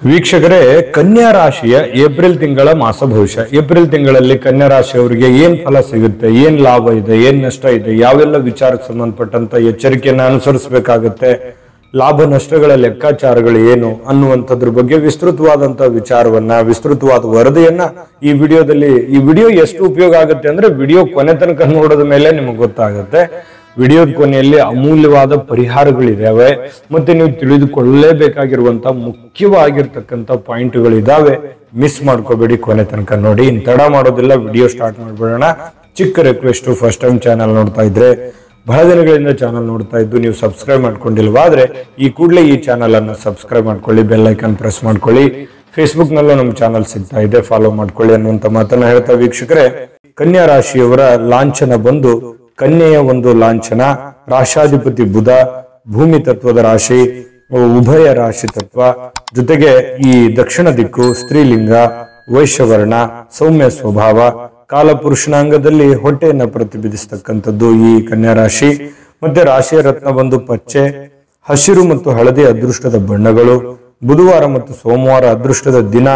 ವೀಕ್ಷಕರೇ, ಕನ್ಯಾ ರಾಶಿಯ ಏಪ್ರಿಲ್ ತಿಂಗಳ ಮಾಸ ಭವಿಷ್ಯ. ಏಪ್ರಿಲ್ ತಿಂಗಳಲ್ಲಿ ಕನ್ಯಾ ರಾಶಿಯವರಿಗೆ ಏನ್ ಫಲ ಸಿಗುತ್ತೆ, ಏನ್ ಲಾಭ ಇದೆ, ಏನ್ ನಷ್ಟ ಇದೆ, ಯಾವೆಲ್ಲ ವಿಚಾರಕ್ಕೆ ಸಂಬಂಧಪಟ್ಟಂತ ಎಚ್ಚರಿಕೆಯನ್ನು ಅನುಸರಿಸಬೇಕಾಗುತ್ತೆ, ಲಾಭ ನಷ್ಟಗಳ ಲೆಕ್ಕಾಚಾರಗಳು ಏನು ಅನ್ನುವಂಥದ್ರ ಬಗ್ಗೆ ವಿಸ್ತೃತವಾದಂತಹ ವಿಚಾರವನ್ನ, ವಿಸ್ತೃತವಾದ ವರದಿಯನ್ನ ಈ ವಿಡಿಯೋ ಎಷ್ಟು ಉಪಯೋಗ ಆಗುತ್ತೆ ಅಂದ್ರೆ ವಿಡಿಯೋ ಕೊನೆ ತನಕ ನೋಡೋದ ಮೇಲೆ ನಿಮಗೆ ಗೊತ್ತಾಗುತ್ತೆ. ವಿಡಿಯೋದ ಕೊನೆಯಲ್ಲಿ ಅಮೂಲ್ಯವಾದ ಪರಿಹಾರಗಳಿದಾವೆ, ಮತ್ತೆ ನೀವು ತಿಳಿದುಕೊಳ್ಳಲೇಬೇಕಾಗಿರುವಂತಹ ಮುಖ್ಯವಾಗಿರ್ತಕ್ಕಂಥ ಪಾಯಿಂಟ್ಗಳಿದಾವೆ. ಮಿಸ್ ಮಾಡ್ಕೋಬೇಡಿ, ಕೊನೆ ತನಕ ನೋಡಿ. ಇನ್ ತಡ ಮಾಡೋದಿಲ್ಲ, ವಿಡಿಯೋ ಸ್ಟಾರ್ಟ್ ಮಾಡ್ಬಿಡೋಣ. ಚಿಕ್ಕ ರಿಕ್ವೆಸ್ಟ್, ಫಸ್ಟ್ ಟೈಮ್ ಚಾನಲ್ ನೋಡ್ತಾ ಇದ್ರೆ, ಬಹಳ ದಿನಗಳಿಂದ ಚಾನಲ್ ನೋಡ್ತಾ ಇದ್ದು ನೀವು ಸಬ್ಸ್ಕ್ರೈಬ್ ಮಾಡ್ಕೊಂಡಿಲ್ವಾದ್ರೆ ಈ ಕೂಡಲೇ ಈ ಚಾನಲ್ ಅನ್ನ ಸಬ್ಸ್ಕ್ರೈಬ್ ಮಾಡ್ಕೊಳ್ಳಿ, ಬೆಲ್ ಐಕಾನ್ ಪ್ರೆಸ್ ಮಾಡ್ಕೊಳ್ಳಿ. ಫೇಸ್ಬುಕ್ ನಲ್ಲೂ ನಮ್ಮ ಚಾನಲ್ ಸಿಗ್ತಾ ಇದೆ, ಫಾಲೋ ಮಾಡ್ಕೊಳ್ಳಿ ಅನ್ನುವಂತ ಮಾತನ್ನ ಹೇಳ್ತಾ ವೀಕ್ಷಕರೇ, ಕನ್ಯಾ ರಾಶಿಯವರ ಲಾಂಛನ ಬಂದು ಕನ್ಯೆಯ ಒಂದು ಲಾಂಛನ, ರಾಶಾಧಿಪತಿ ಬುಧ, ಭೂಮಿ ತತ್ವದ ರಾಶಿ, ಉಭಯ ರಾಶಿ ತತ್ವ, ಜೊತೆಗೆ ಈ ದಕ್ಷಿಣ ದಿಕ್ಕು, ಸ್ತ್ರೀಲಿಂಗ, ವೈಶ್ಯವರ್ಣ, ಸೌಮ್ಯ ಸ್ವಭಾವ, ಕಾಲಪುರುಷನಾಂಗದಲ್ಲಿ ಹೊಟ್ಟೆಯನ್ನ ಪ್ರತಿಬಿಂಬಿಸ್ತಕ್ಕಂಥದ್ದು ಈ ಕನ್ಯಾ ರಾಶಿ. ಮತ್ತೆ ರಾಶಿಯ ರತ್ನ ಬಂದು ಪಚ್ಚೆ, ಹಸಿರು ಮತ್ತು ಹಳದಿ ಅದೃಷ್ಟದ ಬಣ್ಣಗಳು, ಬುಧವಾರ ಮತ್ತು ಸೋಮವಾರ ಅದೃಷ್ಟದ ದಿನ,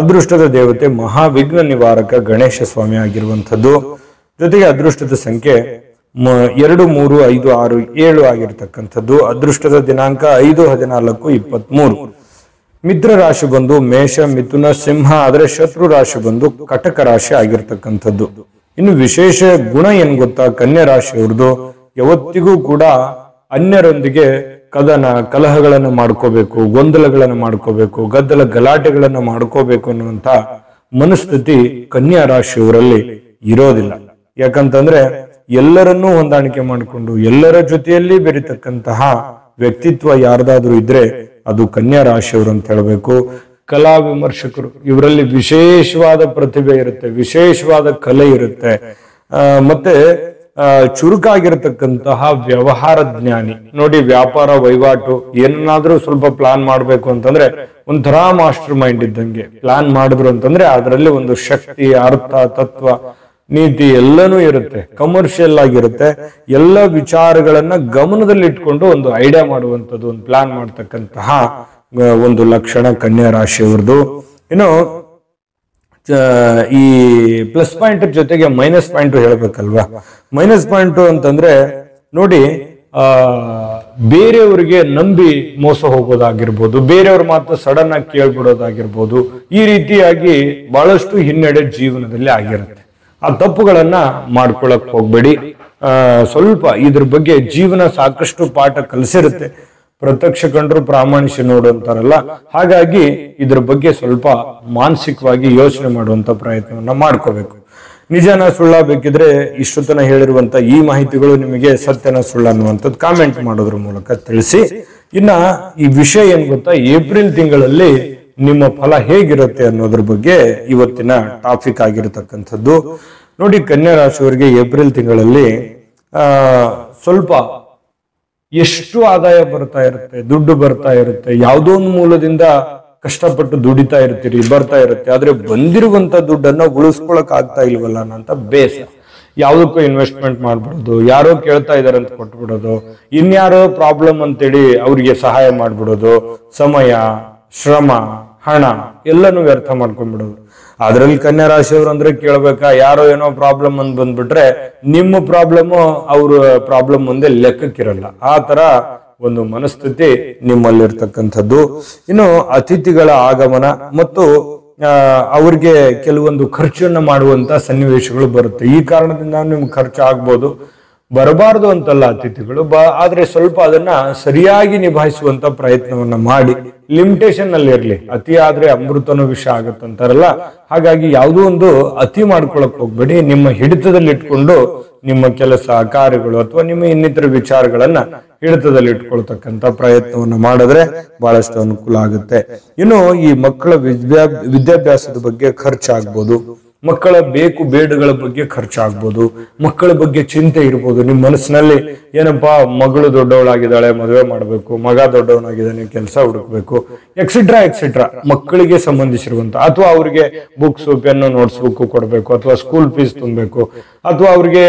ಅದೃಷ್ಟದ ದೇವತೆ ಮಹಾವಿಘ್ನ ನಿವಾರಕ ಗಣೇಶ ಸ್ವಾಮಿ ಆಗಿರುವಂಥದ್ದು. ಜೊತೆಗೆ ಅದೃಷ್ಟದ ಸಂಖ್ಯೆ 2, 3, 5, 6, 7 ಆಗಿರ್ತಕ್ಕಂಥದ್ದು. ಅದೃಷ್ಟದ ದಿನಾಂಕ 5/14/23. ಮಿತ್ರ ರಾಶಿ ಬಂದು ಮೇಷ, ಮಿಥುನ, ಸಿಂಹ, ಆದರೆ ಶತ್ರು ರಾಶಿ ಬಂದು ಕಟಕ ರಾಶಿ ಆಗಿರ್ತಕ್ಕಂಥದ್ದು. ಇನ್ನು ವಿಶೇಷ ಗುಣ ಏನ್ ಗೊತ್ತಾ, ಕನ್ಯಾ ರಾಶಿಯವ್ರದ್ದು ಯಾವತ್ತಿಗೂ ಕೂಡ ಅನ್ಯರೊಂದಿಗೆ ಕಲಹಗಳನ್ನು ಮಾಡ್ಕೋಬೇಕು, ಗೊಂದಲಗಳನ್ನು ಮಾಡ್ಕೋಬೇಕು, ಗಲಾಟೆಗಳನ್ನ ಮಾಡ್ಕೋಬೇಕು ಅನ್ನುವಂತ ಮನಸ್ಥಿತಿ ಕನ್ಯಾ ರಾಶಿಯವರಲ್ಲಿ ಇರೋದಿಲ್ಲ. ಯಾಕಂತಂದ್ರೆ ಎಲ್ಲರನ್ನೂ ಹೊಂದಾಣಿಕೆ ಮಾಡಿಕೊಂಡು ಎಲ್ಲರ ಜೊತೆಯಲ್ಲಿ ಬೆರೀತಕ್ಕಂತಹ ವ್ಯಕ್ತಿತ್ವ ಯಾರ್ದಾದ್ರೂ ಇದ್ರೆ ಅದು ಕನ್ಯಾ ರಾಶಿಯವರು ಅಂತ ಹೇಳ್ಬೇಕು. ಕಲಾ ವಿಮರ್ಶಕರು, ಇವರಲ್ಲಿ ವಿಶೇಷವಾದ ಪ್ರತಿಭೆ ಇರುತ್ತೆ, ವಿಶೇಷವಾದ ಕಲೆ ಇರುತ್ತೆ. ಮತ್ತೆ ಚುರುಕಾಗಿರ್ತಕ್ಕಂತಹ ವ್ಯವಹಾರ ಜ್ಞಾನಿ. ನೋಡಿ, ವ್ಯಾಪಾರ ವಹಿವಾಟು ಏನನ್ನಾದ್ರೂ ಸ್ವಲ್ಪ ಪ್ಲಾನ್ ಮಾಡ್ಬೇಕು ಅಂತಂದ್ರೆ ಒಂಥರ ಮಾಸ್ಟರ್ ಮೈಂಡ್ ಇದ್ದಂಗೆ ಪ್ಲಾನ್ ಮಾಡಿದ್ರು ಅಂತಂದ್ರೆ ಅದರಲ್ಲಿ ಒಂದು ಶಕ್ತಿ, ಅರ್ಥ, ತತ್ವ, ನೀತಿ ಎಲ್ಲನೂ ಇರುತ್ತೆ. ಕಮರ್ಷಿಯಲ್ ಆಗಿರುತ್ತೆ. ಎಲ್ಲ ವಿಚಾರಗಳನ್ನ ಗಮನದಲ್ಲಿಟ್ಕೊಂಡು ಒಂದು ಐಡಿಯಾ ಮಾಡುವಂಥದ್ದು, ಒಂದು ಪ್ಲಾನ್ ಮಾಡ್ತಕ್ಕಂತಹ ಒಂದು ಲಕ್ಷಣ ಕನ್ಯಾ ರಾಶಿಯವರದು. ಇನ್ನು ಈ ಪ್ಲಸ್ ಪಾಯಿಂಟ್ ಜೊತೆಗೆ ಮೈನಸ್ ಪಾಯಿಂಟ್ ಹೇಳ್ಬೇಕಲ್ವಾ. ಮೈನಸ್ ಪಾಯಿಂಟ್ ಅಂತಂದ್ರೆ ನೋಡಿ, ಬೇರೆಯವರಿಗೆ ನಂಬಿ ಮೋಸ ಹೋಗೋದಾಗಿರ್ಬೋದು, ಬೇರೆಯವ್ರ ಮಾತು ಸಡನ್ ಆಗಿ ಕೇಳ್ಬಿಡೋದಾಗಿರ್ಬೋದು, ಈ ರೀತಿಯಾಗಿ ಬಹಳಷ್ಟು ಹಿನ್ನಡೆ ಜೀವನದಲ್ಲಿ ಆಗಿರುತ್ತೆ. ಆ ತಪ್ಪುಗಳನ್ನ ಮಾಡ್ಕೊಳಕ್ ಹೋಗ್ಬೇಡಿ. ಸ್ವಲ್ಪ ಇದ್ರ ಬಗ್ಗೆ ಜೀವನ ಸಾಕಷ್ಟು ಪಾಠ ಕಲಿಸಿರುತ್ತೆ. ಪ್ರತ್ಯಕ್ಷ ಕಂಡ್ರು ಪ್ರಾಮಾಣಿಕ ನೋಡು ಅಂತಾರಲ್ಲ, ಹಾಗಾಗಿ ಇದ್ರ ಬಗ್ಗೆ ಸ್ವಲ್ಪ ಮಾನಸಿಕವಾಗಿ ಯೋಚನೆ ಮಾಡುವಂತ ಪ್ರಯತ್ನವನ್ನ ಮಾಡ್ಕೋಬೇಕು. ನಿಜನ ಸುಳ್ಳ ಬೇಕಿದ್ರೆ ಇಷ್ಟು ತನ ಹೇಳಿರುವಂತ ಈ ಮಾಹಿತಿಗಳು ನಿಮಗೆ ಸತ್ಯನ ಸುಳ್ಳ ಅನ್ನುವಂಥದ್ದು ಕಾಮೆಂಟ್ ಮಾಡೋದ್ರ ಮೂಲಕ ತಿಳಿಸಿ. ಇನ್ನ ಈ ವಿಷಯ ಏನ್ ಗೊತ್ತಾ, ಏಪ್ರಿಲ್ ತಿಂಗಳಲ್ಲಿ ನಿಮ್ಮ ಫಲ ಹೇಗಿರುತ್ತೆ ಅನ್ನೋದ್ರ ಬಗ್ಗೆ ಇವತ್ತಿನ ಟಾಪಿಕ್ ಆಗಿರತಕ್ಕಂಥದ್ದು. ನೋಡಿ, ಕನ್ಯಾ ರಾಶಿಯವರಿಗೆ ಏಪ್ರಿಲ್ ತಿಂಗಳಲ್ಲಿ ಸ್ವಲ್ಪ ಎಷ್ಟು ಆದಾಯ ಬರ್ತಾ ಇರುತ್ತೆ, ದುಡ್ಡು ಬರ್ತಾ ಇರುತ್ತೆ, ಯಾವುದೋ ಒಂದು ಮೂಲದಿಂದ ಕಷ್ಟಪಟ್ಟು ದುಡಿತಾ ಇರ್ತೀರಿ, ಬರ್ತಾ ಇರುತ್ತೆ. ಆದ್ರೆ ಬಂದಿರುವಂತ ದುಡ್ಡನ್ನ ಉಳಿಸ್ಕೊಳಕ್ ಆಗ್ತಾ ಇಲ್ವಲ್ಲ ಅನ್ನೋಂತ ಬೇಸರ. ಯಾವುದಕ್ಕೂ ಇನ್ವೆಸ್ಟ್ಮೆಂಟ್ ಮಾಡ್ಬಿಡೋದು, ಯಾರೋ ಕೇಳ್ತಾ ಇದಾರೆ ಅಂತ ಕೊಟ್ಬಿಡೋದು, ಇನ್ಯಾರೋ ಪ್ರಾಬ್ಲಮ್ ಅಂತೇಳಿ ಅವ್ರಿಗೆ ಸಹಾಯ ಮಾಡ್ಬಿಡೋದು, ಸಮಯ, ಶ್ರಮ, ಹಣ ಎಲ್ಲನೂ ವ್ಯರ್ಥ ಮಾಡ್ಕೊಂಡ್ಬಿಡೋದು. ಅದ್ರಲ್ಲಿ ಕನ್ಯಾ ರಾಶಿಯವ್ರು ಅಂದ್ರೆ ಕೇಳ್ಬೇಕಾ, ಯಾರೋ ಏನೋ ಪ್ರಾಬ್ಲಮ್ ಅಂತ ಬಂದ್ಬಿಟ್ರೆ ನಿಮ್ಮ ಪ್ರಾಬ್ಲಮ್ ಅವ್ರ ಪ್ರಾಬ್ಲಮ್ ಮುಂದೆ ಲೆಕ್ಕಕ್ಕಿರಲ್ಲ. ಆ ತರ ಒಂದು ಮನಸ್ಥಿತಿ ನಿಮ್ಮಲ್ಲಿರ್ತಕ್ಕಂಥದ್ದು. ಇನ್ನು ಅತಿಥಿಗಳ ಆಗಮನ ಮತ್ತು ಅವ್ರಿಗೆ ಕೆಲವೊಂದು ಖರ್ಚನ್ನ ಮಾಡುವಂತ ಸನ್ನಿವೇಶಗಳು ಬರುತ್ತೆ. ಈ ಕಾರಣದಿಂದ ನಿಮ್ಗೆ ಖರ್ಚು ಆಗ್ಬೋದು. ಬರಬಾರ್ದು ಅಂತಲ್ಲ ಅತಿಥಿಗಳು, ಆದ್ರೆ ಸ್ವಲ್ಪ ಅದನ್ನ ಸರಿಯಾಗಿ ನಿಭಾಯಿಸುವಂತ ಪ್ರಯತ್ನವನ್ನ ಮಾಡಿ, ಲಿಮಿಟೇಷನ್ ನಲ್ಲಿ ಇರ್ಲಿ. ಅತಿ ಆದ್ರೆ ಅಮೃತನೂ ವಿಷ ಆಗತ್ತಂತಾರಲ್ಲ, ಹಾಗಾಗಿ ಯಾವುದೋ ಒಂದು ಅತಿ ಮಾಡ್ಕೊಳಕ್ ಹೋಗ್ಬೇಡಿ. ನಿಮ್ಮ ಹಿಡಿತದಲ್ಲಿ ಇಟ್ಕೊಂಡು ನಿಮ್ಮ ಕೆಲಸ ಕಾರ್ಯಗಳು ಅಥವಾ ನಿಮ್ಮ ಇನ್ನಿತರ ವಿಚಾರಗಳನ್ನ ಹಿಡಿತದಲ್ಲಿ ಇಟ್ಕೊಳ್ತಕ್ಕಂತ ಪ್ರಯತ್ನವನ್ನ ಮಾಡಿದ್ರೆ ಬಹಳಷ್ಟು ಅನುಕೂಲ ಆಗುತ್ತೆ. ಇನ್ನು ಈ ಮಕ್ಕಳ ವಿದ್ಯಾಭ್ಯಾಸದ ಬಗ್ಗೆ ಖರ್ಚಾಗ್ಬೋದು, ಮಕ್ಕಳ ಬೇಕು ಬೇಡಗಳ ಬಗ್ಗೆ ಖರ್ಚಾಗ್ಬೋದು, ಮಕ್ಕಳ ಬಗ್ಗೆ ಚಿಂತೆ ಇರ್ಬೋದು. ನಿಮ್ ಮನಸ್ಸಿನಲ್ಲಿ ಏನಪ್ಪಾ, ಮಗಳು ದೊಡ್ಡವಳಾಗಿದ್ದಾಳೆ, ಮದುವೆ ಮಾಡ್ಬೇಕು, ಮಗ ದೊಡ್ಡವನಾಗಿದ್ದಾನೆ, ಕೆಲಸ ಹುಡುಕ್ಬೇಕು, ಎಕ್ಸೆಟ್ರಾ ಎಕ್ಸೆಟ್ರಾ. ಮಕ್ಕಳಿಗೆ ಸಂಬಂಧಿಸಿರುವಂತ ಅಥವಾ ಅವ್ರಿಗೆ ಬುಕ್ಸ್, ಪೆನ್ನು, ನೋಟ್ಸ್ ಬುಕ್ ಕೊಡ್ಬೇಕು, ಅಥವಾ ಸ್ಕೂಲ್ ಫೀಸ್ ತುಂಬಬೇಕು, ಅಥವಾ ಅವ್ರಿಗೆ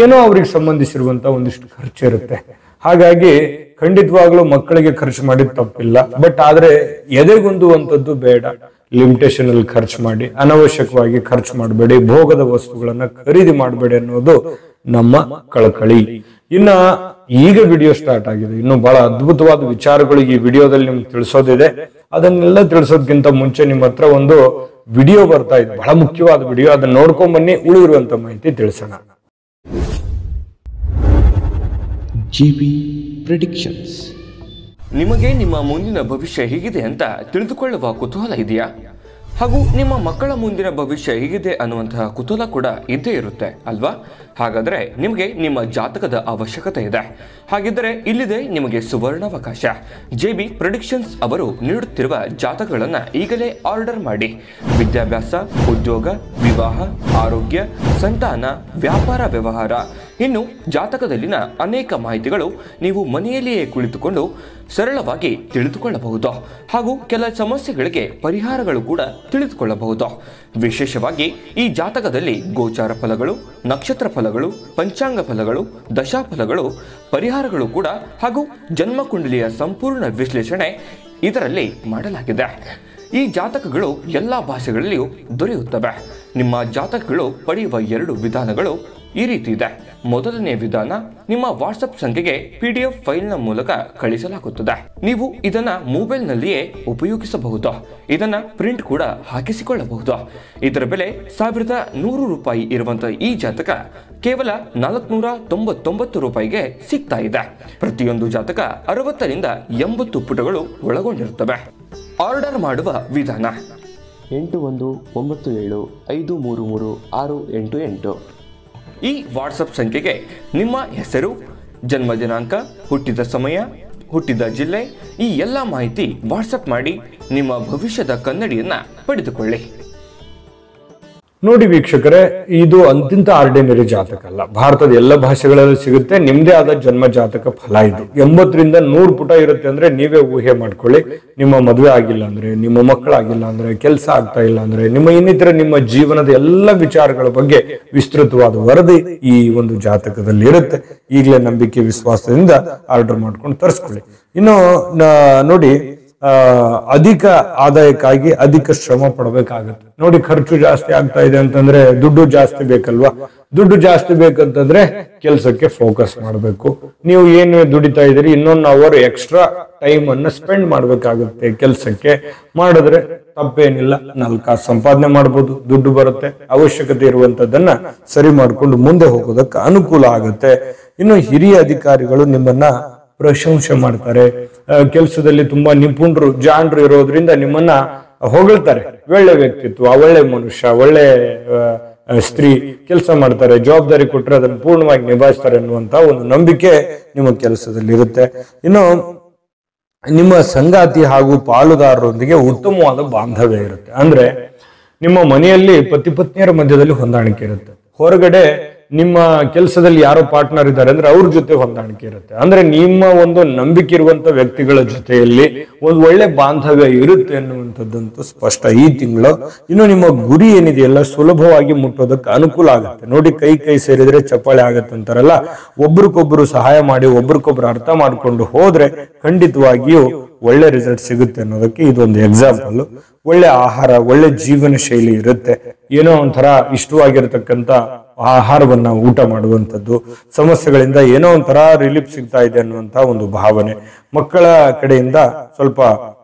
ಏನೋ ಅವ್ರಿಗೆ ಸಂಬಂಧಿಸಿರುವಂತ ಒಂದಿಷ್ಟು ಖರ್ಚು ಇರುತ್ತೆ. ಹಾಗಾಗಿ ಖಂಡಿತವಾಗ್ಲೂ ಮಕ್ಕಳಿಗೆ ಖರ್ಚು ಮಾಡಿದ ತಪ್ಪಿಲ್ಲ. ಬಟ್ ಆದ್ರೆ ಎದೆಗುಂದುವಂಥದ್ದು ಬೇಡ. ಲಿಮಿಟೇಷನ್ ಅಲ್ಲಿ ಖರ್ಚು ಮಾಡಿ, ಅನವಶ್ಯಕವಾಗಿ ಖರ್ಚು ಮಾಡಬೇಡಿ, ಭೋಗದ ವಸ್ತುಗಳನ್ನ ಖರೀದಿ ಮಾಡಬೇಡಿ ಅನ್ನೋದು ನಮ್ಮ ಕಳಕಳಿ. ಇನ್ನ ಈಗ ವಿಡಿಯೋ ಸ್ಟಾರ್ಟ್ ಆಗಿದೆ. ಇನ್ನು ಬಹಳ ಅದ್ಭುತವಾದ ವಿಚಾರಗಳು ಈ ವಿಡಿಯೋದಲ್ಲಿ ನಿಮ್ಗೆ ತಿಳಿಸೋದಿದೆ. ಅದನ್ನೆಲ್ಲ ತಿಳಿಸೋದಕ್ಕಿಂತ ಮುಂಚೆ ನಿಮ್ಮ ಹತ್ರ ಒಂದು ವಿಡಿಯೋ ಬರ್ತಾ ಇದೆ, ಬಹಳ ಮುಖ್ಯವಾದ ವಿಡಿಯೋ. ಅದನ್ನ ನೋಡ್ಕೊಂಡ್ ಬನ್ನಿ, ಉಳಿದಿರುವಂತ ಮಾಹಿತಿ ತಿಳಿಸೋಣ. GB predictions. ನಿಮಗೆ ನಿಮ್ಮ ಮುಂದಿನ ಭವಿಷ್ಯ ಹೇಗಿದೆ ಅಂತ ತಿಳಿದುಕೊಳ್ಳುವ ಕುತೂಹಲ ಇದೆಯಾ? ಹಾಗೂ ನಿಮ್ಮ ಮಕ್ಕಳ ಮುಂದಿನ ಭವಿಷ್ಯ ಹೇಗಿದೆ ಅನ್ನುವಂತಹ ಕುತೂಹಲ ಕೂಡ ಇದ್ದೇ ಇರುತ್ತೆ ಅಲ್ವಾ? ಹಾಗಾದರೆ ನಿಮಗೆ ನಿಮ್ಮ ಜಾತಕದ ಅವಶ್ಯಕತೆ ಇದೆ. ಹಾಗಿದ್ದರೆ ಇಲ್ಲಿದೆ ನಿಮಗೆ ಸುವರ್ಣಾವಕಾಶ. JB ಪ್ರೆಡಿಕ್ಷನ್ಸ್ ಅವರು ನೀಡುತ್ತಿರುವ ಜಾತಕಗಳನ್ನು ಈಗಲೇ ಆರ್ಡರ್ ಮಾಡಿ. ವಿದ್ಯಾಭ್ಯಾಸ, ಉದ್ಯೋಗ, ವಿವಾಹ, ಆರೋಗ್ಯ, ಸಂತಾನ, ವ್ಯಾಪಾರ ವ್ಯವಹಾರ, ಇನ್ನು ಜಾತಕದಲ್ಲಿನ ಅನೇಕ ಮಾಹಿತಿಗಳು ನೀವು ಮನೆಯಲ್ಲಿಯೇ ಕುಳಿತುಕೊಂಡು ಸರಳವಾಗಿ ತಿಳಿದುಕೊಳ್ಳಬಹುದು. ಹಾಗೂ ಕೆಲ ಸಮಸ್ಯೆಗಳಿಗೆ ಪರಿಹಾರಗಳು ಕೂಡ ತಿಳಿದುಕೊಳ್ಳಬಹುದು. ವಿಶೇಷವಾಗಿ ಈ ಜಾತಕದಲ್ಲಿ ಗೋಚಾರ ಫಲಗಳು, ನಕ್ಷತ್ರ ಫಲಗಳು, ಪಂಚಾಂಗ ಫಲಗಳು, ದಶಾಫಲಗಳು, ಪರಿಹಾರಗಳು ಕೂಡ ಹಾಗೂ ಜನ್ಮಕುಂಡಲಿಯ ಸಂಪೂರ್ಣ ವಿಶ್ಲೇಷಣೆ ಇದರಲ್ಲಿ ಮಾಡಲಾಗಿದೆ. ಈ ಜಾತಕಗಳು ಎಲ್ಲ ಭಾಷೆಗಳಲ್ಲಿಯೂ ದೊರೆಯುತ್ತವೆ. ನಿಮ್ಮ ಜಾತಕಗಳು ಪಡೆಯುವ 2 ವಿಧಾನಗಳು ಈ ರೀತಿ ಇದೆ. ಮೊದಲನೇ ವಿಧಾನ, ನಿಮ್ಮ ವಾಟ್ಸಪ್ ಸಂಖ್ಯೆಗೆ PDF ಫೈಲ್ನ ಮೂಲಕ ಕಳಿಸಲಾಗುತ್ತದೆ. ನೀವು ಇದನ್ನ ಮೊಬೈಲ್ನಲ್ಲಿಯೇ ಉಪಯೋಗಿಸಬಹುದು. ಇದನ್ನ ಪ್ರಿಂಟ್ ಕೂಡ ಹಾಕಿಸಿಕೊಳ್ಳಬಹುದು. ಇದರ ಬೆಲೆ 1100 ರೂಪಾಯಿ ಇರುವಂತಹ ಈ ಜಾತಕ ಕೇವಲ 499 ರೂಪಾಯಿಗೆ ಸಿಗ್ತಾ ಇದೆ. ಪ್ರತಿಯೊಂದು ಜಾತಕ 60 ರಿಂದ 80 ಪುಟಗಳು ಒಳಗೊಂಡಿರುತ್ತವೆ. ಆರ್ಡರ್ ಮಾಡುವ ವಿಧಾನ: 8197533688. ಈ ವಾಟ್ಸಪ್ ಸಂಖ್ಯೆಗೆ ನಿಮ್ಮ ಹೆಸರು, ಜನ್ಮ ದಿನಾಂಕ, ಹುಟ್ಟಿದ ಸಮಯ, ಹುಟ್ಟಿದ ಜಿಲ್ಲೆ, ಈ ಎಲ್ಲ ಮಾಹಿತಿ ವಾಟ್ಸಪ್ ಮಾಡಿ ನಿಮ್ಮ ಭವಿಷ್ಯದ ಕನ್ನಡಿಯನ್ನ ಪಡೆದುಕೊಳ್ಳಿ. ನೋಡಿ ವೀಕ್ಷಕರೇ, ಇದು ಅಂತಿಂತ ಆರ್ಡಿನರಿ ಜಾತಕ ಅಲ್ಲ. ಭಾರತದ ಎಲ್ಲ ಭಾಷೆಗಳಲ್ಲಿ ಸಿಗುತ್ತೆ. ನಿಮ್ದೇ ಆದ ಜನ್ಮ ಜಾತಕ ಫಲ ಇದು. 80 ರಿಂದ 100 ಪುಟ ಇರುತ್ತೆ. ಅಂದ್ರೆ ನೀವೇ ಊಹೆ ಮಾಡ್ಕೊಳ್ಳಿ. ನಿಮ್ಮ ಮದುವೆ ಆಗಿಲ್ಲ ಅಂದ್ರೆ, ನಿಮ್ಮ ಮಕ್ಕಳಾಗಿಲ್ಲ ಅಂದ್ರೆ, ಕೆಲಸ ಆಗ್ತಾ ಇಲ್ಲ ಅಂದ್ರೆ, ನಿಮ್ಮ ಇನ್ನಿತರ ನಿಮ್ಮ ಜೀವನದ ಎಲ್ಲ ವಿಚಾರಗಳ ಬಗ್ಗೆ ವಿಸ್ತೃತವಾದ ವರದಿ ಈ ಒಂದು ಜಾತಕದಲ್ಲಿ ಇರುತ್ತೆ. ಈಗಲೇ ನಂಬಿಕೆ ವಿಶ್ವಾಸದಿಂದ ಆರ್ಡರ್ ಮಾಡ್ಕೊಂಡು ತರಿಸ್ಕೊಳ್ಳಿ. ಇನ್ನು ನೋಡಿ, ಅಧಿಕ ಆದಾಯಕ್ಕಾಗಿ ಅಧಿಕ ಶ್ರಮ ಪಡಬೇಕಾಗತ್ತೆ. ನೋಡಿ, ಖರ್ಚು ಜಾಸ್ತಿ ಆಗ್ತಾ ಇದೆ ಅಂತಂದ್ರೆ ದುಡ್ಡು ಜಾಸ್ತಿ ಬೇಕಲ್ವಾ? ದುಡ್ಡು ಜಾಸ್ತಿ ಬೇಕಂತಂದ್ರೆ ಕೆಲಸಕ್ಕೆ ಫೋಕಸ್ ಮಾಡಬೇಕು. ನೀವು ಏನು ದುಡಿತಾ ಇದ್ದೀರಿ, ಇನ್ನೊಂದು ಅವರ್ ಎಕ್ಸ್ಟ್ರಾ ಟೈಮ್ ಅನ್ನ ಸ್ಪೆಂಡ್ ಮಾಡ್ಬೇಕಾಗುತ್ತೆ. ಕೆಲಸಕ್ಕೆ ಮಾಡಿದ್ರೆ ತಪ್ಪೇನಿಲ್ಲ. 4 ಕಾಸು ಸಂಪಾದನೆ ಮಾಡ್ಬೋದು, ದುಡ್ಡು ಬರುತ್ತೆ. ಅವಶ್ಯಕತೆ ಇರುವಂತದ್ದನ್ನ ಸರಿ ಮಾಡ್ಕೊಂಡು ಮುಂದೆ ಹೋಗೋದಕ್ಕೆ ಅನುಕೂಲ ಆಗುತ್ತೆ. ಇನ್ನು ಹಿರಿಯ ಅಧಿಕಾರಿಗಳು ನಿಮ್ಮನ್ನ ಪ್ರಶಂಸೆ ಮಾಡ್ತಾರೆ. ಕೆಲಸದಲ್ಲಿ ತುಂಬಾ ನಿಪುಣರು, ಜಾಣರು ಇರೋದ್ರಿಂದ ನಿಮ್ಮನ್ನ ಹೊಗಳ್ತಾರೆ. ಒಳ್ಳೆ ವ್ಯಕ್ತಿತ್ವ, ಒಳ್ಳೆ ಮನುಷ್ಯ, ಒಳ್ಳೆ ಸ್ತ್ರೀ, ಕೆಲಸ ಮಾಡ್ತಾರೆ, ಜವಾಬ್ದಾರಿ ಕೊಟ್ಟರೆ ಅದನ್ನು ಪೂರ್ಣವಾಗಿ ನಿಭಾಯಿಸ್ತಾರೆ ಅನ್ನುವಂತ ಒಂದು ನಂಬಿಕೆ ನಿಮ್ಮ ಕೆಲಸದಲ್ಲಿ ಇರುತ್ತೆ. ಇನ್ನು ನಿಮ್ಮ ಸಂಗಾತಿ ಹಾಗೂ ಪಾಲುದಾರರೊಂದಿಗೆ ಉತ್ತಮವಾದ ಬಾಂಧವ್ಯ ಇರುತ್ತೆ. ಅಂದ್ರೆ ನಿಮ್ಮ ಮನೆಯಲ್ಲಿ ಪತಿ ಪತ್ನಿಯರ ಮಧ್ಯದಲ್ಲಿ ಹೊಂದಾಣಿಕೆ ಇರುತ್ತೆ. ಹೊರಗಡೆ ನಿಮ್ಮ ಕೆಲಸದಲ್ಲಿ ಯಾರೋ ಪಾರ್ಟ್ನರ್ ಇದ್ದಾರೆ ಅಂದ್ರೆ ಅವ್ರ ಜೊತೆ ಹೊಂದಾಣಿಕೆ ಇರುತ್ತೆ. ಅಂದ್ರೆ ನಿಮ್ಮ ಒಂದು ನಂಬಿಕೆ ಇರುವಂತ ವ್ಯಕ್ತಿಗಳ ಜೊತೆಯಲ್ಲಿ ಒಂದು ಒಳ್ಳೆ ಬಾಂಧವ್ಯ ಇರುತ್ತೆ ಅನ್ನುವಂಥದ್ದಂತೂ ಸ್ಪಷ್ಟ ಈ ತಿಂಗಳು. ಇನ್ನು ನಿಮ್ಮ ಗುರಿ ಏನಿದೆಯಲ್ಲ ಸುಲಭವಾಗಿ ಮುಟ್ಟೋದಕ್ಕೆ ಅನುಕೂಲ ಆಗುತ್ತೆ. ನೋಡಿ, ಕೈ ಸೇರಿದ್ರೆ ಚಪ್ಪಾಳೆ ಆಗತ್ತೆ ಅಂತಾರಲ್ಲ, ಒಬ್ರಿಗೊಬ್ರು ಸಹಾಯ ಮಾಡಿ ಒಬ್ರಿಗೊಬ್ರು ಅರ್ಥ ಮಾಡ್ಕೊಂಡು ಹೋದ್ರೆ ಖಂಡಿತವಾಗಿಯೂ ಒಳ್ಳೆ ರಿಸಲ್ಟ್ ಸಿಗುತ್ತೆ ಅನ್ನೋದಕ್ಕೆ ಇದೊಂದು ಎಕ್ಸಾಂಪಲ್. ಒಳ್ಳೆ ಆಹಾರ, ಒಳ್ಳೆ ಜೀವನ ಶೈಲಿ ಇರುತ್ತೆ. ಏನೋ ಒಂಥರ ಇಷ್ಟವಾಗಿರತಕ್ಕಂತ ಆಹಾರವನ್ನ ಊಟ ಮಾಡುವಂಥದ್ದು, ಸಮಸ್ಯೆಗಳಿಂದ ಏನೋ ಒಂಥರ ರಿಲೀಫ್ ಸಿಗ್ತಾ ಇದೆ ಅನ್ನುವಂತ ಒಂದು ಭಾವನೆ. ಮಕ್ಕಳ ಕಡೆಯಿಂದ ಸ್ವಲ್ಪ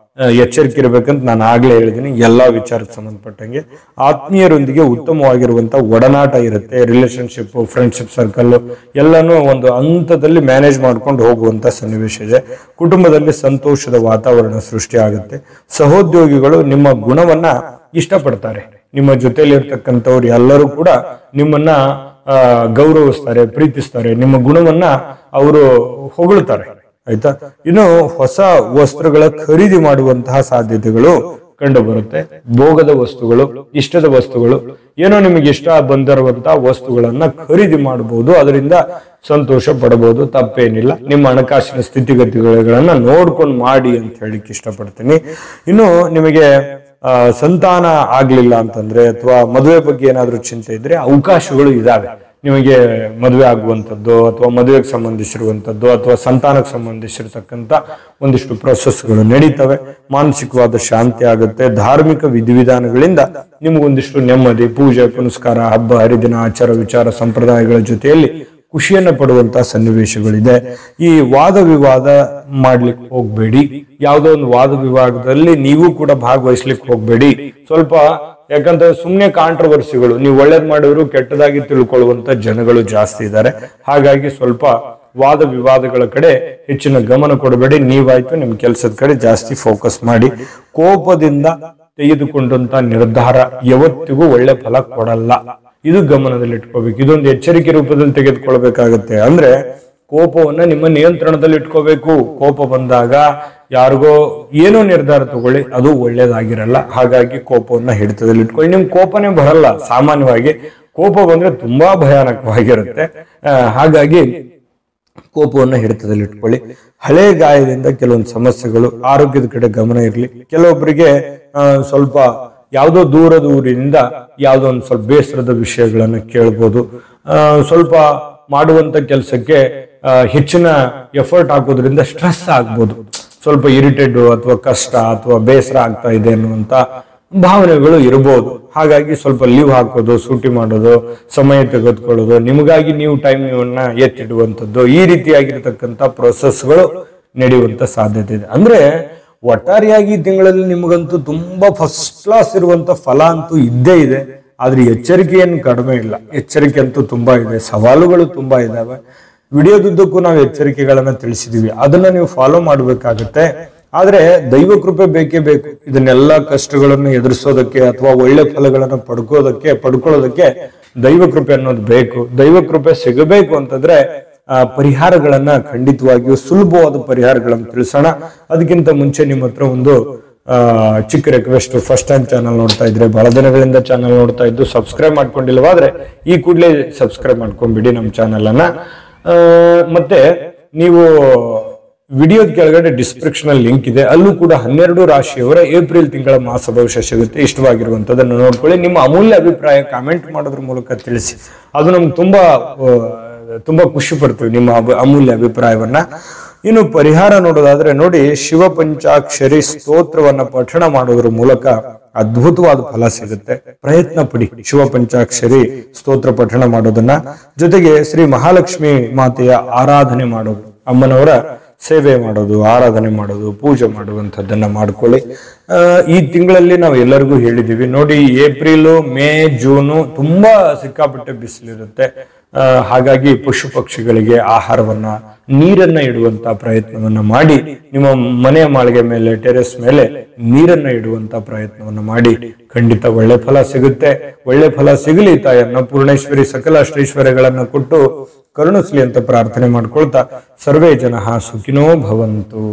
ಎಚ್ಚರಿಕೆ ಇರಬೇಕಂತ ನಾನು ಆಗ್ಲೇ ಹೇಳಿದ್ದೀನಿ. ಎಲ್ಲಾ ವಿಚಾರಕ್ಕೆ ಸಂಬಂಧಪಟ್ಟಂಗೆ ಆತ್ಮೀಯರೊಂದಿಗೆ ಉತ್ತಮವಾಗಿರುವಂತ ಒಡನಾಟ ಇರುತ್ತೆ. ರಿಲೇಶನ್ಶಿಪ್, ಫ್ರೆಂಡ್ಶಿಪ್ ಸರ್ಕಲ್ ಎಲ್ಲಾನು ಒಂದು ಹಂತದಲ್ಲಿ ಮ್ಯಾನೇಜ್ ಮಾಡ್ಕೊಂಡು ಹೋಗುವಂತ ಸನ್ನಿವೇಶ ಇದೆ. ಕುಟುಂಬದಲ್ಲಿ ಸಂತೋಷದ ವಾತಾವರಣ ಸೃಷ್ಟಿ ಆಗುತ್ತೆ. ಸಹೋದ್ಯೋಗಿಗಳು ನಿಮ್ಮ ಗುಣವನ್ನ ಇಷ್ಟಪಡ್ತಾರೆ. ನಿಮ್ಮ ಜೊತೆಯಲ್ಲಿ ಇರ್ತಕ್ಕಂಥವ್ರು ಎಲ್ಲರೂ ಕೂಡ ನಿಮ್ಮನ್ನ ಗೌರವಿಸ್ತಾರೆ, ಪ್ರೀತಿಸ್ತಾರೆ. ನಿಮ್ಮ ಗುಣವನ್ನ ಅವರು ಹೊಗಳ್ತಾರೆ. ಆಯ್ತಾ? ಇನ್ನು ಹೊಸ ವಸ್ತ್ರಗಳ ಖರೀದಿ ಮಾಡುವಂತಹ ಸಾಧ್ಯತೆಗಳು ಕಂಡು ಬರುತ್ತೆ. ಭೋಗದ ವಸ್ತುಗಳು, ಇಷ್ಟದ ವಸ್ತುಗಳು, ಏನೋ ನಿಮಗೆ ಇಷ್ಟ ಬಂದಿರುವಂತಹ ವಸ್ತುಗಳನ್ನ ಖರೀದಿ ಮಾಡಬಹುದು. ಅದರಿಂದ ಸಂತೋಷ ಪಡಬಹುದು, ತಪ್ಪೇನಿಲ್ಲ. ನಿಮ್ಮ ಹಣಕಾಸಿನ ಸ್ಥಿತಿಗತಿಗಳನ್ನ ನೋಡ್ಕೊಂಡು ಮಾಡಿ ಅಂತ ಹೇಳಿಕ್ ಇಷ್ಟಪಡ್ತೀನಿ. ಇನ್ನು ನಿಮಗೆ ಸಂತಾನ ಆಗ್ಲಿಲ್ಲ ಅಂತಂದ್ರೆ ಅಥವಾ ಮದುವೆ ಬಗ್ಗೆ ಏನಾದ್ರೂ ಚಿಂತೆ ಇದ್ರೆ ಅವಕಾಶಗಳು ಇದಾವೆ. ನಿಮಗೆ ಮದುವೆ ಆಗುವಂಥದ್ದು ಅಥವಾ ಮದುವೆಗೆ ಸಂಬಂಧಿಸಿರುವಂಥದ್ದು ಅಥವಾ ಸಂತಾನಕ್ಕೆ ಸಂಬಂಧಿಸಿರ್ತಕ್ಕಂಥ ಒಂದಿಷ್ಟು ಪ್ರೊಸೆಸ್ಗಳು ನಡೀತವೆ. ಮಾನಸಿಕವಾದ ಶಾಂತಿ ಆಗುತ್ತೆ. ಧಾರ್ಮಿಕ ವಿಧಿವಿಧಾನಗಳಿಂದ ನಿಮಗೊಂದಿಷ್ಟು ನೆಮ್ಮದಿ, ಪೂಜೆ ಪುನಸ್ಕಾರ, ಹಬ್ಬ ಹರಿದಿನ, ಆಚಾರ ವಿಚಾರ ಸಂಪ್ರದಾಯಗಳ ಜೊತೆಯಲ್ಲಿ ಖುಷಿಯನ್ನ ಪಡುವಂತಹ ಸನ್ನಿವೇಶಗಳಿದೆ. ಈ ವಾದ ವಿವಾದ ಮಾಡ್ಲಿಕ್ಕೆ ಹೋಗ್ಬೇಡಿ. ಯಾವುದೋ ಒಂದು ವಾದ ವಿವಾದದಲ್ಲಿ ನೀವು ಕೂಡ ಭಾಗವಹಿಸ್ಲಿಕ್ಕೆ ಹೋಗ್ಬೇಡಿ. ಸ್ವಲ್ಪ ಯಾಕಂದ್ರೆ ಸುಮ್ನೆ ಕಾಂಟ್ರವರ್ಸಿಗಳು, ನೀವು ಒಳ್ಳೇದ್ ಮಾಡಿದ್ರು ಕೆಟ್ಟದಾಗಿ ತಿಳ್ಕೊಳ್ಳುವಂತ ಜನಗಳು ಜಾಸ್ತಿ ಇದ್ದಾರೆ. ಹಾಗಾಗಿ ಸ್ವಲ್ಪ ವಾದ ವಿವಾದಗಳ ಕಡೆ ಹೆಚ್ಚಿನ ಗಮನ ಕೊಡಬೇಡಿ. ನೀವಾಯ್ತು ನಿಮ್ ಕೆಲಸದ ಕಡೆ ಜಾಸ್ತಿ ಫೋಕಸ್ ಮಾಡಿ. ಕೋಪದಿಂದ ತೆಗೆದುಕೊಂಡಂತ ನಿರ್ಧಾರ ಯಾವತ್ತಿಗೂ ಒಳ್ಳೆ ಫಲ ಕೊಡಲ್ಲ. ಇದು ಗಮನದಲ್ಲಿ ಇಟ್ಕೋಬೇಕು. ಇದೊಂದು ಎಚ್ಚರಿಕೆ ರೂಪದಲ್ಲಿ ತೆಗೆದುಕೊಳ್ಬೇಕಾಗತ್ತೆ. ಅಂದ್ರೆ ಕೋಪವನ್ನ ನಿಮ್ಮ ನಿಯಂತ್ರಣದಲ್ಲಿ ಇಟ್ಕೋಬೇಕು. ಕೋಪ ಬಂದಾಗ ಯಾರಿಗೋ ಏನೋ ನಿರ್ಧಾರ ತಗೊಳ್ಳಿ, ಅದು ಒಳ್ಳೇದಾಗಿರಲ್ಲ. ಹಾಗಾಗಿ ಕೋಪವನ್ನ ಹಿಡಿತದಲ್ಲಿ ಇಟ್ಕೊಳ್ಳಿ. ನಿಮ್ ಕೋಪನೇ ಬರಲ್ಲ. ಸಾಮಾನ್ಯವಾಗಿ ಕೋಪ ಬಂದ್ರೆ ತುಂಬಾ ಭಯಾನಕವಾಗಿರುತ್ತೆ. ಹಾಗಾಗಿ ಕೋಪವನ್ನ ಹಿಡಿತದಲ್ಲಿ ಇಟ್ಕೊಳ್ಳಿ. ಹಳೆ ಗಾಯದಿಂದ ಕೆಲವೊಂದು ಸಮಸ್ಯೆಗಳು, ಆರೋಗ್ಯದ ಕಡೆ ಗಮನ ಇರಲಿ. ಕೆಲವೊಬ್ಬರಿಗೆ ಸ್ವಲ್ಪ ಯಾವುದೋ ದೂರದ ಊರಿನಿಂದ ಯಾವುದೋ ಒಂದು ಸ್ವಲ್ಪ ಬೇಸರದ ವಿಷಯಗಳನ್ನ ಕೇಳ್ಬೋದು. ಸ್ವಲ್ಪ ಮಾಡುವಂತ ಕೆಲಸಕ್ಕೆ ಹೆಚ್ಚಿನ ಎಫರ್ಟ್ ಹಾಕೋದ್ರಿಂದ ಸ್ಟ್ರೆಸ್ ಆಗ್ಬೋದು. ಸ್ವಲ್ಪ ಇರಿಟೇಟ್ ಅಥವಾ ಕಷ್ಟ ಅಥವಾ ಬೇಸರ ಆಗ್ತಾ ಇದೆ ಅನ್ನುವಂತ ಭಾವನೆಗಳು ಇರಬಹುದು. ಹಾಗಾಗಿ ಸ್ವಲ್ಪ ಲೀವ್ ಹಾಕೋದು, ಸೂಟಿ ಮಾಡೋದು, ಸಮಯ ತೆಗೆದುಕೊಳ್ಳೋದು, ನಿಮಗಾಗಿ ನೀವು ಟೈಮ್ ಎತ್ತಿಡುವಂಥದ್ದು, ಈ ರೀತಿಯಾಗಿರ್ತಕ್ಕಂಥ ಪ್ರೊಸೆಸ್ಗಳು ನಡೆಯುವಂತ ಸಾಧ್ಯತೆ ಇದೆ. ಅಂದ್ರೆ ಒಟ್ಟಾರೆಯಾಗಿ ತಿಂಗಳಲ್ಲಿ ನಿಮಗಂತೂ ತುಂಬಾ ಫಸ್ಟ್ ಕ್ಲಾಸ್ ಇರುವಂತ ಫಲ ಅಂತೂ ಇದ್ದೇ ಇದೆ. ಆದ್ರೆ ಎಚ್ಚರಿಕೆ ಏನು ಕಡಿಮೆ ಇಲ್ಲ. ಎಚ್ಚರಿಕೆ ಅಂತೂ ತುಂಬಾ ಇದೆ, ಸವಾಲುಗಳು ತುಂಬಾ ಇದಾವೆ. ವಿಡಿಯೋದುದ್ದಕ್ಕೂ ನಾವು ಎಚ್ಚರಿಕೆಗಳನ್ನ ತಿಳಿಸಿದೀವಿ, ಅದನ್ನ ನೀವು ಫಾಲೋ ಮಾಡ್ಬೇಕಾಗತ್ತೆ. ಆದ್ರೆ ದೈವ ಕೃಪೆ ಬೇಕೇ ಬೇಕು. ಇದನ್ನೆಲ್ಲ ಕಷ್ಟಗಳನ್ನು ಎದುರಿಸೋದಕ್ಕೆ ಅಥವಾ ಒಳ್ಳೆ ಫಲಗಳನ್ನ ಪಡ್ಕೊಳ್ಳೋದಕ್ಕೆ ದೈವ ಕೃಪೆ ಅನ್ನೋದು ಬೇಕು. ದೈವ ಕೃಪೆ ಸಿಗಬೇಕು ಅಂತಂದ್ರೆ ಪರಿಹಾರಗಳನ್ನ ಖಂಡಿತವಾಗಿಯೂ ಸುಲಭವಾದ ಪರಿಹಾರಗಳನ್ನು ತಿಳಿಸೋಣ. ಅದಕ್ಕಿಂತ ಮುಂಚೆ ನಿಮ್ಮ ಹತ್ರ ಒಂದು ಚಿಕ್ಕ ರಿಕ್ವೆಸ್ಟ್. ಫಸ್ಟ್ ಟೈಮ್ ಚಾನಲ್ ನೋಡ್ತಾ ಇದ್ರೆ, ಬಹಳ ದಿನಗಳಿಂದ ಚಾನಲ್ ನೋಡ್ತಾ ಇದ್ದು ಸಬ್ಸ್ಕ್ರೈಬ್ ಮಾಡ್ಕೊಂಡಿಲ್ವಾದ್ರೆ ಈ ಕೂಡಲೇ ಸಬ್ಸ್ಕ್ರೈಬ್ ಮಾಡ್ಕೊಂಡ್ಬಿಡಿ ನಮ್ಮ ಚಾನಲ್ ಅನ್ನ. ಮತ್ತೆ ನೀವು ವಿಡಿಯೋದ ಕೆಳಗಡೆ ಡಿಸ್ಕ್ರಿಪ್ಷನ್ ಅಲ್ಲಿ ಲಿಂಕ್ ಇದೆ, ಅಲ್ಲೂ ಕೂಡ 12 ರಾಶಿಯವರ ಏಪ್ರಿಲ್ ತಿಂಗಳ ಮಾಸ ಭವಿಷ್ಯ ಸಿಗುತ್ತೆ. ಇಷ್ಟವಾಗಿರುವಂತದನ್ನು ನೋಡ್ಕೊಳ್ಳಿ. ನಿಮ್ಮ ಅಮೂಲ್ಯ ಅಭಿಪ್ರಾಯ ಕಾಮೆಂಟ್ ಮಾಡೋದ್ರ ಮೂಲಕ ತಿಳಿಸಿ. ಅದು ನಮ್ಗೆ ತುಂಬಾ ಖುಷಿ ಪಡ್ತೀವಿ ನಿಮ್ಮ ಅಮೂಲ್ಯ ಅಭಿಪ್ರಾಯವನ್ನ. ಇನ್ನು ಪರಿಹಾರ ನೋಡೋದಾದ್ರೆ ನೋಡಿ, ಶಿವ ಪಂಚಾಕ್ಷರಿ ಸ್ತೋತ್ರವನ್ನ ಪಠಣ ಮಾಡೋದ್ರ ಮೂಲಕ ಅದ್ಭುತವಾದ ಫಲ ಸಿಗುತ್ತೆ. ಪ್ರಯತ್ನ ಪಡಿ ಶಿವ ಪಂಚಾಕ್ಷರಿ ಸ್ತೋತ್ರ ಪಠಣ ಮಾಡೋದನ್ನ. ಜೊತೆಗೆ ಶ್ರೀ ಮಹಾಲಕ್ಷ್ಮಿ ಮಾತೆಯ ಆರಾಧನೆ ಮಾಡೋದು, ಅಮ್ಮನವರ ಸೇವೆ ಮಾಡೋದು, ಆರಾಧನೆ ಮಾಡೋದು, ಪೂಜೆ ಮಾಡುವಂಥದ್ದನ್ನ ಮಾಡ್ಕೊಳ್ಳಿ. ಈ ತಿಂಗಳಲ್ಲಿ ನಾವು ಎಲ್ಲರಿಗೂ ಹೇಳಿದೀವಿ ನೋಡಿ, ಏಪ್ರಿಲ್, ಮೇ, ಜೂನು ತುಂಬಾ ಸಿಕ್ಕಾಪಟ್ಟೆ ಬಿಸಿಲಿರುತ್ತೆ. ಹಾಗಾಗಿ ಪಶು ಪಕ್ಷಿಗಳಿಗೆ ಆಹಾರವನ್ನ, ನೀರನ್ನ ಇಡುವಂತ ಪ್ರಯತ್ನವನ್ನ ಮಾಡಿ. ನಿಮ್ಮ ಮನೆಯ ಮಾಳಿಗೆ ಮೇಲೆ, ಟೆರೆಸ್ ಮೇಲೆ ನೀರನ್ನ ಇಡುವಂತ ಪ್ರಯತ್ನವನ್ನ ಮಾಡಿ. ಖಂಡಿತ ಒಳ್ಳೆ ಫಲ ಸಿಗುತ್ತೆ. ಒಳ್ಳೆ ಫಲ ಸಿಗಲಿ ತಾಯನ್ನ ಪೂರ್ಣೇಶ್ವರಿ ಸಕಲ ಅಷ್ಟೈಶ್ವರ್ಯಗಳನ್ನ ಕೊಟ್ಟು ಕರುಣಿಸ್ಲಿ ಅಂತ ಪ್ರಾರ್ಥನೆ ಮಾಡ್ಕೊಳ್ತಾ, ಸರ್ವೇ ಜನಃ ಸುಖಿನೋ ಭವಂತು.